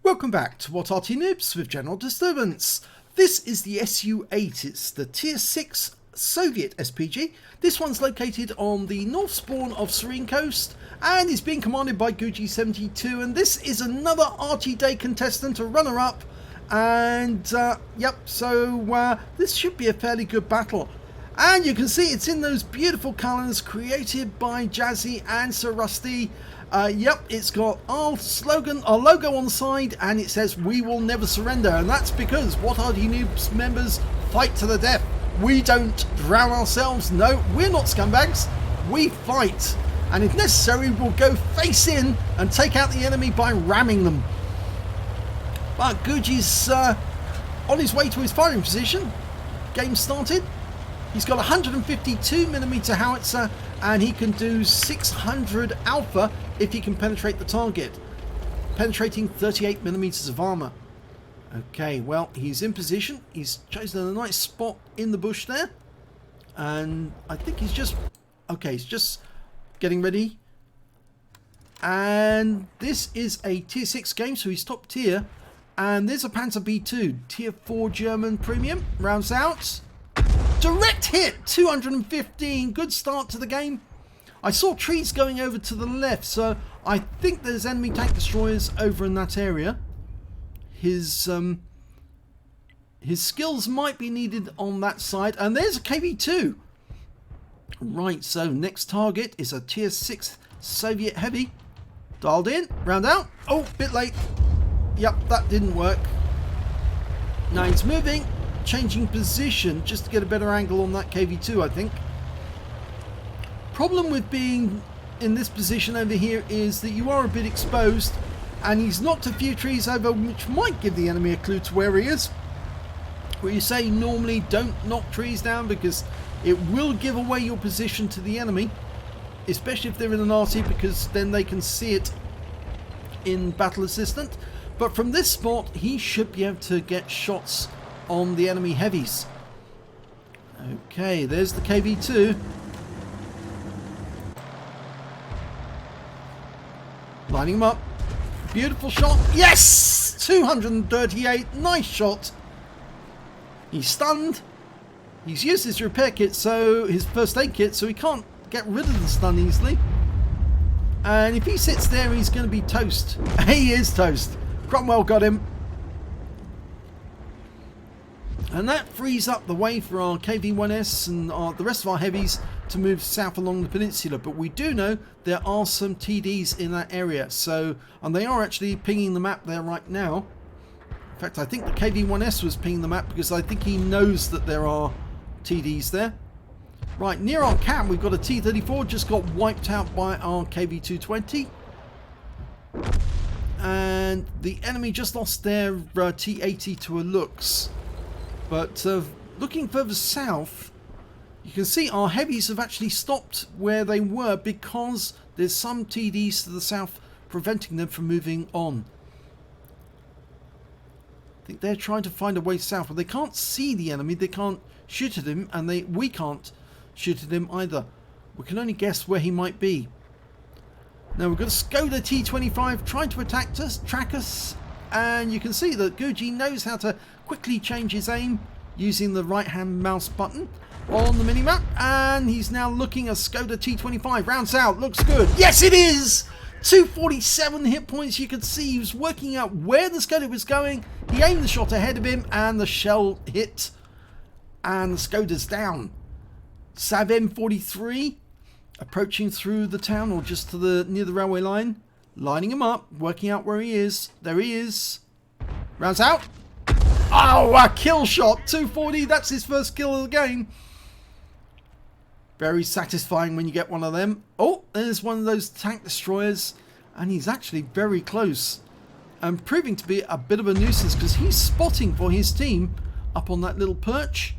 Welcome back to What Arty Noobs with General Disturbance. This is the SU-8, it's the Tier 6 Soviet SPG. This one's located on the north spawn of Serene Coast and is being commanded by gugie72, and this is another Arty Day contestant, a runner-up, and this should be a fairly good battle. And you can see it's in those beautiful colours created by Jazzy and Sir Rusty. It's got our slogan, our logo on the side, and it says "We will never surrender," and that's because What Arty Noobs members fight to the death. We don't drown ourselves. No, we're not scumbags. We fight, and if necessary, we'll go face in and take out the enemy by ramming them. But Gugi's on his way to his firing position. Game started. He's got a 152mm howitzer, and he can do 600 alpha if he can penetrate the target, penetrating 38mm of armor. Okay, well, he's in position. He's chosen a nice spot in the bush there, and I think he's just getting ready. And this is a tier 6 game, so he's top tier. And there's a Panzer B2 tier 4 German premium, rounds out. Direct hit, 215, good start to the game. I saw trees going over to the left, so I think there's enemy tank destroyers over in that area. His skills might be needed on that side, and there's a KV2. Right, so next target is a tier 6 Soviet heavy. Dialed in, round out. Oh, bit late. Yep, that didn't work. Now he's moving, changing position just to get a better angle on that KV2, I think. Problem with being in this position over here is that you are a bit exposed, and he's knocked a few trees over, which might give the enemy a clue to where he is. Where you say normally don't knock trees down because it will give away your position to the enemy, especially if they're in an Arty, because then they can see it in battle assistant. But from this spot he should be able to get shots on the enemy heavies. Okay, there's the KV2. Lining him up. Beautiful shot. Yes! 238. Nice shot. He's stunned. He's used his repair kit, so his first aid kit, so he can't get rid of the stun easily. And if he sits there, he's going to be toast. He is toast. Cromwell got him. And that frees up the way for our KV-1S and the rest of our heavies to move south along the peninsula. But we do know there are some TDs in that area, and they are actually pinging the map there right now. In fact, I think the KV-1S was pinging the map because I think he knows that there are TDs there. Right, near our camp we've got a T-34, just got wiped out by our KV-220. And the enemy just lost their T-80 to a Lux. But looking further south, you can see our heavies have actually stopped where they were because there's some TDs to the south preventing them from moving on. I think they're trying to find a way south, but they can't see the enemy, they can't shoot at him, and we can't shoot at him either. We can only guess where he might be. Now we've got a Skoda T25 trying to track us, and you can see that Gugi knows how to quickly change his aim using the right hand mouse button on the minimap, and he's now looking at Skoda T25. Rounds out, looks good. Yes, it is! 247 hit points. You could see he was working out where the Skoda was going. He aimed the shot ahead of him, and the shell hit, and the Skoda's down. Sav M43 approaching through the town, or just to near the railway line, lining him up, working out where he is. There he is. Rounds out. Oh, a kill shot. 240. That's his first kill of the game. Very satisfying when you get one of them. Oh, there's one of those tank destroyers, and he's actually very close and proving to be a bit of a nuisance because he's spotting for his team up on that little perch,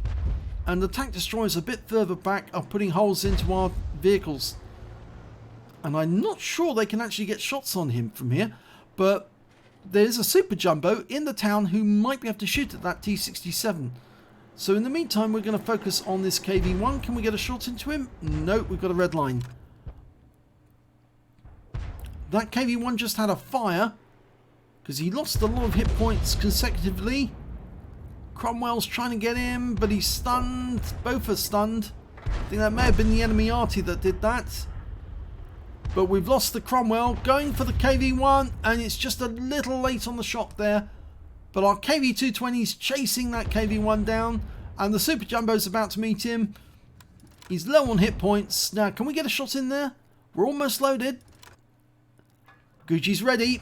and the tank destroyers a bit further back are putting holes into our vehicles, and I'm not sure they can actually get shots on him from here, but there's a super jumbo in the town who might be able to shoot at that T67. So in the meantime we're going to focus on this KV-1. Can we get a shot into him? No, we've got a red line. That KV-1 just had a fire because he lost a lot of hit points consecutively. Cromwell's trying to get him, but he's stunned. Both are stunned. I think that may have been the enemy Arty that did that. But we've lost the Cromwell, going for the KV-1, and it's just a little late on the shot there. But our KV-220 is chasing that KV-1 down, and the Super Jumbo's about to meet him. He's low on hit points. Now, can we get a shot in there? We're almost loaded. Gucci's ready.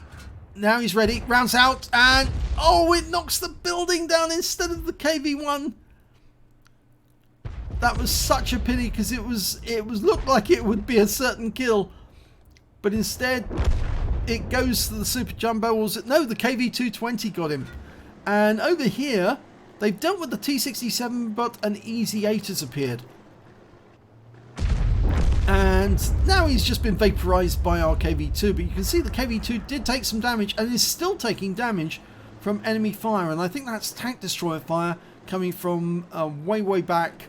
Now he's ready. Rounds out, and oh, it knocks the building down instead of the KV-1. That was such a pity, because it looked like it would be a certain kill. But instead, it goes to the Super Jumbo. Or was it? No, the KV-220 got him. And over here, they've dealt with the T-67, but an Easy 8 has appeared. And now he's just been vaporized by our KV-2. But you can see the KV-2 did take some damage and is still taking damage from enemy fire. And I think that's tank destroyer fire coming from way, way back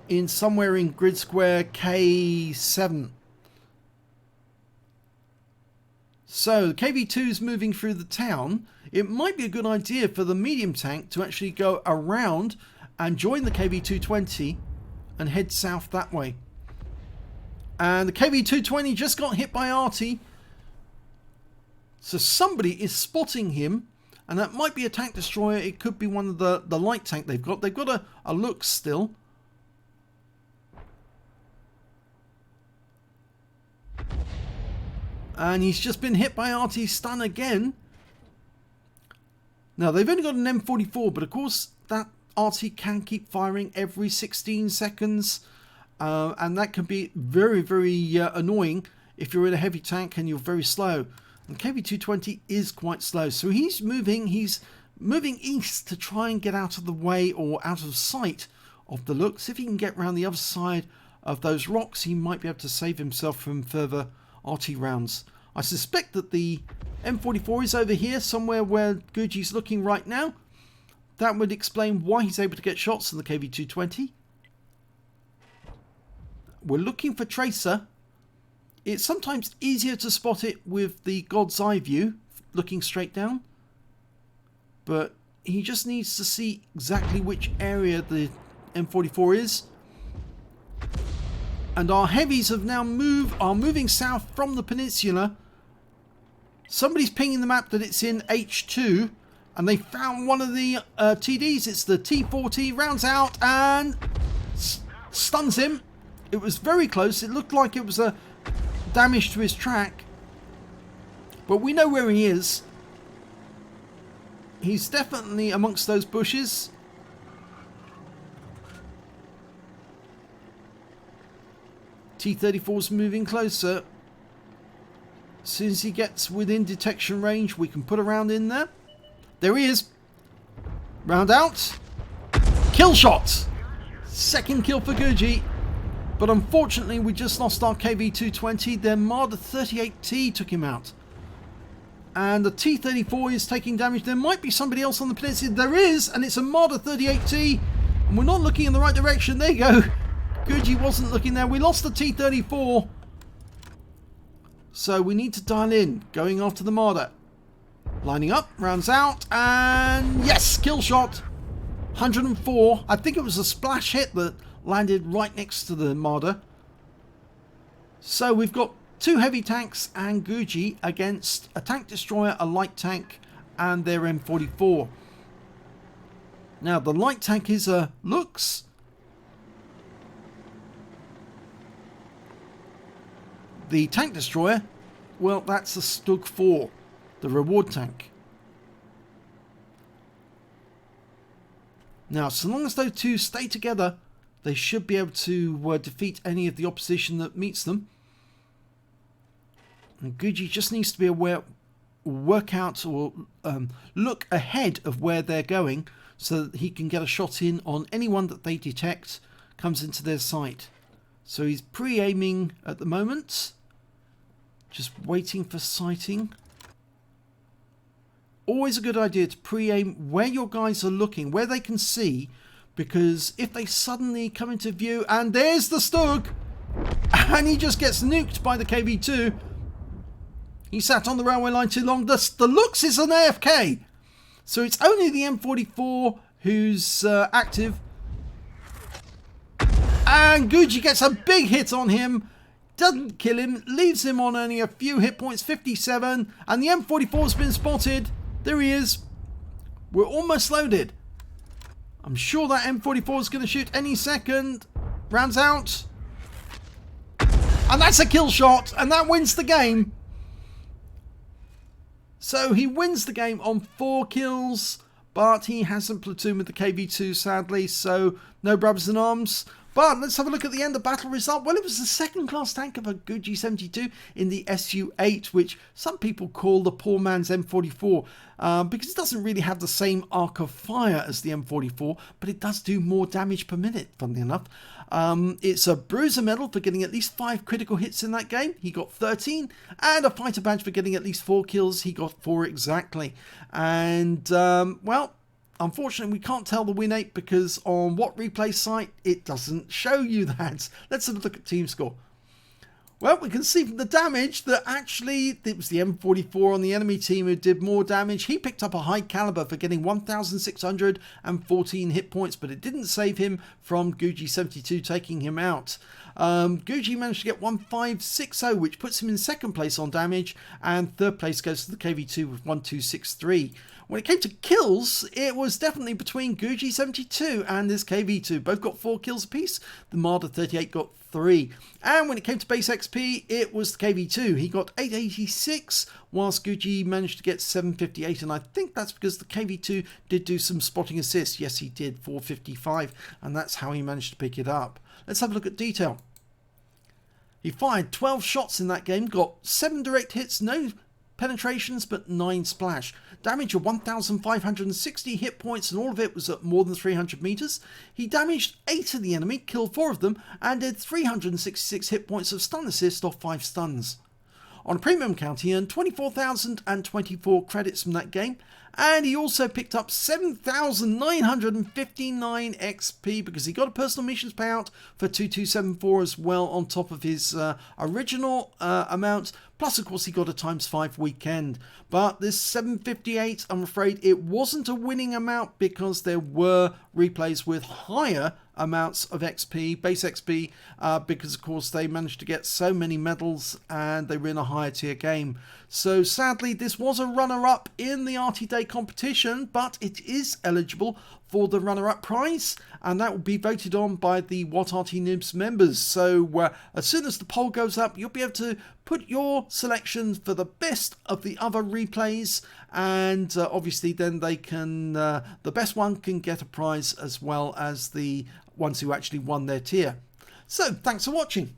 in somewhere in grid square K7. So the KV-2 is moving through the town. It might be a good idea for the medium tank to actually go around and join the KV-220 and head south that way. And the KV-220 just got hit by Arty. So somebody is spotting him, and that might be a tank destroyer. It could be one of the light tank they've got. They've got a Lux still. And he's just been hit by Arty's stun again. Now, they've only got an M44, but of course, that Arty can keep firing every 16 seconds. And that can be very, very annoying if you're in a heavy tank and you're very slow. And KV-220 is quite slow. So he's moving east to try and get out of the way or out of sight of the Lux. If he can get around the other side of those rocks, he might be able to save himself from further Arty rounds. I suspect that the M44 is over here, somewhere where Gugi's looking right now. That would explain why he's able to get shots on the KV-220. We're looking for Tracer. It's sometimes easier to spot it with the God's Eye view, looking straight down. But he just needs to see exactly which area the M44 is. And our heavies have now are moving south from the peninsula. Somebody's pinging the map that it's in H2. And they found one of the TDs. It's the T40. Rounds out and stuns him. It was very close. It looked like it was a damage to his track. But we know where he is. He's definitely amongst those bushes. T-34's moving closer. As soon as he gets within detection range, we can put a round in there. There he is. Round out. Kill shot. Second kill for Gugi. But unfortunately, we just lost our KV-220. Their Marder 38T took him out. And the T-34 is taking damage. There might be somebody else on the peninsula. There is, and it's a Marder 38T. And we're not looking in the right direction. There you go. Gugi wasn't looking there. We lost the T-34. So we need to dial in. Going after the Marder. Lining up. Rounds out. And yes! Kill shot. 104. I think it was a splash hit that landed right next to the Marder. So we've got two heavy tanks and Gugi against a tank destroyer, a light tank, and their M44. Now the light tank is a Lux. The tank destroyer, well, that's a Stug 4, the reward tank. Now, so long as those two stay together, they should be able to defeat any of the opposition that meets them. And Gugi just needs to be aware, work out or look ahead of where they're going so that he can get a shot in on anyone that they detect comes into their sight. So he's pre-aiming at the moment. Just waiting for sighting. Always a good idea to pre-aim where your guys are looking, where they can see, because if they suddenly come into view, and there's the Stug, and he just gets nuked by the KV-2. He sat on the railway line too long. The looks is an AFK. So it's only the M44 who's active. And Gugie gets a big hit on him. Doesn't kill him. Leaves him on only a few hit points, 57. And the M44's been spotted. There he is. We're almost loaded. I'm sure that M44 is going to shoot any second. Rounds out. And that's a kill shot. And that wins the game. So he wins the game on 4 kills. But he hasn't platooned with the KV2, sadly. So no brothers in arms. But let's have a look at the end of battle result. Well, it was the second class tank of a gugie72 in the SU-8, which some people call the poor man's M44, because it doesn't really have the same arc of fire as the M44, but it does do more damage per minute, funnily enough. It's a bruiser medal for getting at least 5 critical hits in that game. He got 13, and a fighter badge for getting at least 4 kills. He got 4 exactly. And, well, unfortunately, we can't tell the win 8 because on what replay site it doesn't show you that. Let's have a look at team score. Well, we can see from the damage that actually it was the M44 on the enemy team who did more damage. He picked up a high caliber for getting 1,614 hit points, but it didn't save him from gugie72 taking him out. Gugie managed to get 1560, which puts him in second place on damage, and third place goes to the KV2 with 1263. When it came to kills, it was definitely between gugie72 and this KV2. Both got 4 kills apiece. The Marder 38 got 3. And when it came to base XP, it was the KV2. He got 886, whilst Gugie managed to get 758. And I think that's because the KV2 did do some spotting assists. Yes, he did, 455. And that's how he managed to pick it up. Let's have a look at detail. He fired 12 shots in that game, got 7 direct hits, no penetrations, but 9 splash. Damage of 1,560 hit points, and all of it was at more than 300 meters. He damaged 8 of the enemy, killed 4 of them, and did 366 hit points of stun assist off 5 stuns. On a premium count, he earned 24,024 credits from that game, and he also picked up 7,959 XP because he got a personal missions payout for 2274 as well on top of his original amount. Plus, of course, he got a ×5 weekend. But this 758, I'm afraid it wasn't a winning amount because there were replays with higher amounts of XP, base XP, because, of course, they managed to get so many medals and they were in a higher tier game. So, sadly, this was a runner-up in the Arty Day competition, but it is eligible for the runner-up prize, and that will be voted on by the What Arty Noobs members. So as soon as the poll goes up, you'll be able to put your selection for the best of the other replays, and obviously then they can, the best one can get a prize as well as the ones who actually won their tier. So thanks for watching.